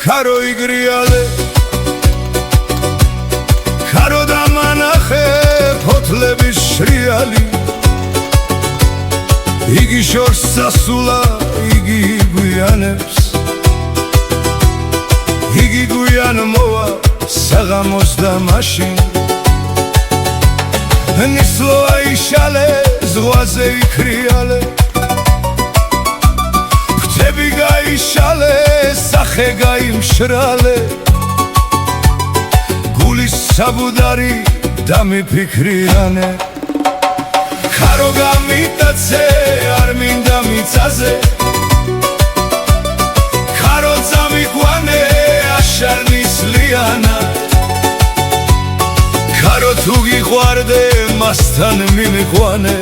ქარო იგრიალე ქარო დამანახე ფოთლების შრიალი იგი შორს სასულა იგი გვიანებს იგი გვიან მოვა საღამოს და მაშინ ნისლო აიშალე ზღვაზე იქრიალე ფრთები გაიშალე სახე გაიმშრალე გულის საბუდარი დამიფიქრიანე ქარო გამიტაცე არ მინდა მიწაზე ქარო წამიყვანე აშარნისლიანა ქარო თუ გიყვარდე მასთან მიმიყვანე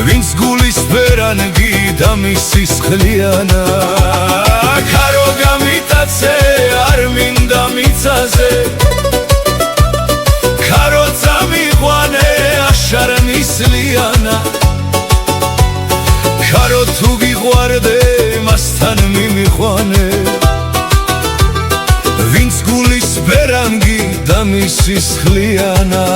ვინც გულის ფერანგი და მისი სხლიანა ქარო გამიტაცე არ მინდა მიწაზე ქარო წამიყვანე აშარნისლიანა ქარო თუ გიყვარდე მასთან მიმიყვანე ვინც გულის ფერანგი და მისი სხლიანა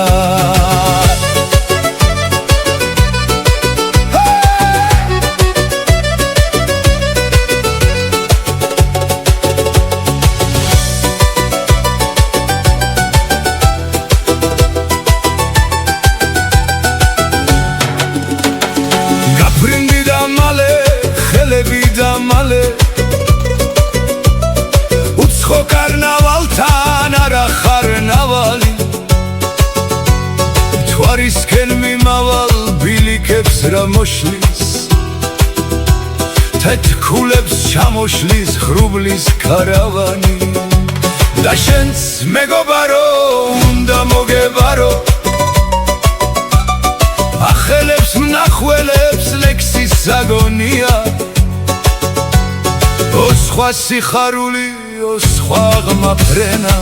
გაფრინდი და მალე ხელები და მალე უცხო კარნავალთან არა ხარ ნავალი მთვარისკენ მიმავალ ბილიკებს რა მოშლის თეთქულებს ჩამოშლის ღრუბლის კარავანი და შენც მეგობარო უნდა მოგებარო ახელებს მნახველებს ლექსის აგონია ო სხვა სიხარული ო სხვა ღმაფრენა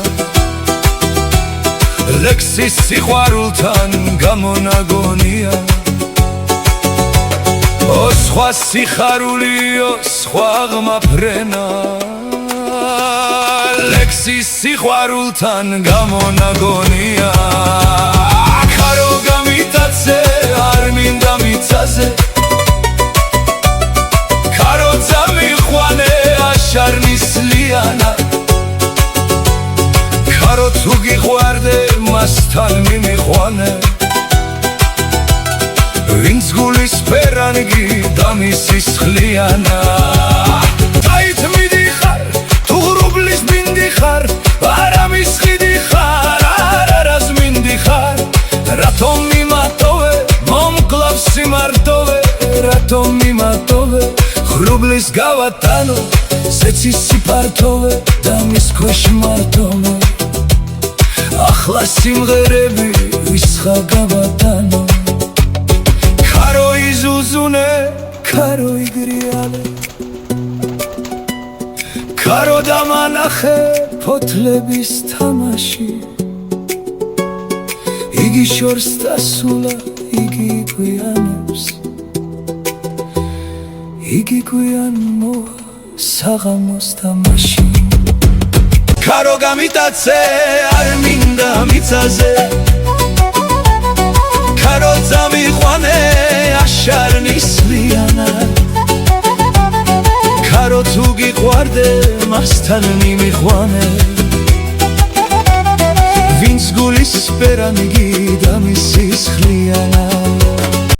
ლექსის სიყვარულთან გამონაგონია ო სხვა სიხარული ო სხვა ღმაფრენა ლექსის სიყვარულთან გამონაგონია ქარო გამიტაცე არ მინდა მიწაზე ქარო წამიყვანე აშარნისლიანა ქარო თუ გიყვარდე მასთან მიმიყვანე ვინც გულის ფერანგი და მისი სხლიანა დაით მიდიხარ თუ ღრუბლის მინდი ხარ არა მისხიდი ხარ არას მინდი ხარ რატო მიმატოვე მომკლავს სიმარტოვე რატო მიმატოვე ღრუბლის გავატანო ზეცის სიფართოვე და მის ქვეშ მარტოვე ახლა სიმღერები ვისხა გავატანო ქარო იზუზუნე ქარო იგრიალე ქარო დამანახე ფოთლების თამაში იგი შორს დასულა იგი გვიანებს იგი გვიან მოვა საღამოს და მაშინ ქარო გამიტაცე არ მინდა მიწაზე ქარო წამიყვანე აშარნისლიანა ქარო თუ გიყვარდე მასთან მიმიყვანე ვინც გულის ფერანგი